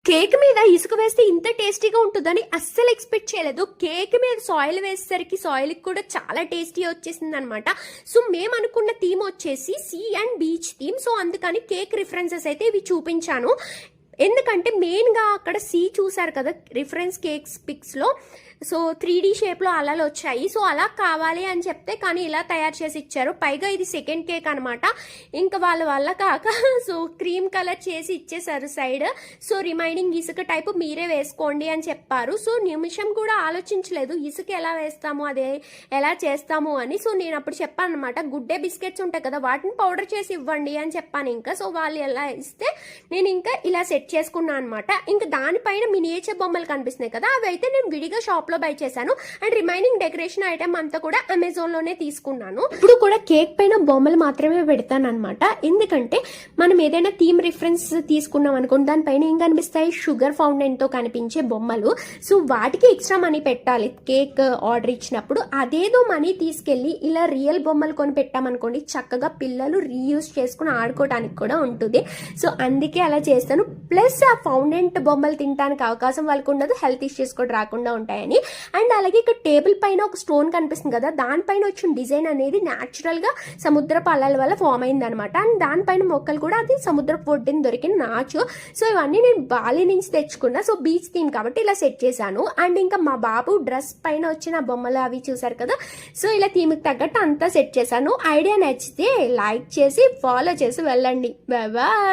Cake మీద ఇసుక వేస్తే ఇంత టేస్టీగా ఉంటుందని అస్సలు ఎక్స్పెక్ట్ చేయలేదు. కేక్ మీద సాయిల్ వేసేసరికి సాయిల్ కూడా చాలా టేస్టీ వచ్చేసింది అనమాట. సో మేము అనుకున్న థీమ్ వచ్చేసి sea and beach theme. So అందుకని కేక్ రిఫరెన్సెస్ అయితే ఇవి చూపించాను. ఎందుకంటే మెయిన్గా అక్కడ సీ చూసారు కదా రిఫరెన్స్ కేక్స్ పిక్స్లో. సో 3D షేప్లో అలలు వచ్చాయి. సో అలా కావాలి అని చెప్తే కానీ ఇలా తయారు చేసి ఇచ్చారు. పైగా ఇది సెకండ్ కేక్ అనమాట. ఇంకా వాళ్ళ వల్ల కాక సో క్రీమ్ కలర్ చేసి ఇచ్చేసారు సైడ్. సో రిమైనింగ్ ఇసుక టైపు మీరే వేసుకోండి అని చెప్పారు. సో నిమిషం కూడా ఆలోచించలేదు ఇసుక ఎలా వేస్తాము, అదే ఎలా చేస్తాము అని. సో నేను అప్పుడు చెప్పాను అనమాట, గుడ్డే బిస్కెట్స్ ఉంటాయి కదా వాటిని పౌడర్ చేసి ఇవ్వండి అని చెప్పాను. ఇంకా సో వాళ్ళు ఎలా ఇస్తే నేను ఇంకా ఇలా సెట్ చేసుకున్నాను అనమాట. ఇంకా దానిపైన మినియేచర్ బొమ్మలు కనిపిస్తున్నాయి కదా, అవి అయితే నేను విడిగా షాప్ లో బై చేశాను. అండ్ రిమైనింగ్ డెకరేషన్ ఐటమ్ అంతా కూడా అమెజాన్ లోనే తీసుకున్నాను. ఇప్పుడు కూడా కేక్ పైన బొమ్మలు మాత్రమే పెడతాను అనమాట. ఎందుకంటే మనం ఏదైనా థీమ్ రిఫరెన్స్ తీసుకున్నాం అనుకోండి, దానిపైన ఏం కనిపిస్తాయి, షుగర్ ఫౌంటైన్ తో కనిపించే బొమ్మలు. సో వాటికి ఎక్స్ట్రా మనీ పెట్టాలి కేక్ ఆర్డర్ ఇచ్చినప్పుడు. అదేదో మనీ తీసుకెళ్లి ఇలా రియల్ బొమ్మలు కొని పెట్టామనుకోండి, చక్కగా పిల్లలు రీయూజ్ చేసుకుని ఆడుకోవడానికి కూడా ఉంటుంది. సో అందుకే అలా చేస్తాను. ప్లస్ ఆ ఫౌండెంట్ బొమ్మలు తినడానికి అవకాశం వాళ్ళకు ఉండదు, హెల్త్ ఇష్యూస్ కూడా రాకుండా ఉంటాయని. అండ్ అలాగే ఇక్కడ టేబుల్ పైన ఒక స్టోన్ కనిపిస్తుంది కదా, దానిపైన వచ్చిన డిజైన్ అనేది న్యాచురల్ గా సముద్రపు అలల వల్ల ఫామ్ అయింది అనమాట. అండ్ దానిపైన మొక్కలు కూడా అది సముద్రపు ఒడ్డుని దొరికిన నాచు. సో ఇవన్నీ నేను బాలి నుంచి తెచ్చుకున్నా. సో బీచ్ థీమ్ కాబట్టి ఇలా సెట్ చేశాను. అండ్ ఇంకా మా బాబు డ్రెస్ పైన వచ్చిన బొమ్మలు అవి చూసారు కదా, సో ఇలా థీమ్కి తగ్గట్టు అంతా సెట్ చేశాను. ఐడియా నచ్చితే లైక్ చేసి ఫాలో చేసి వెళ్ళండి. Bye bye.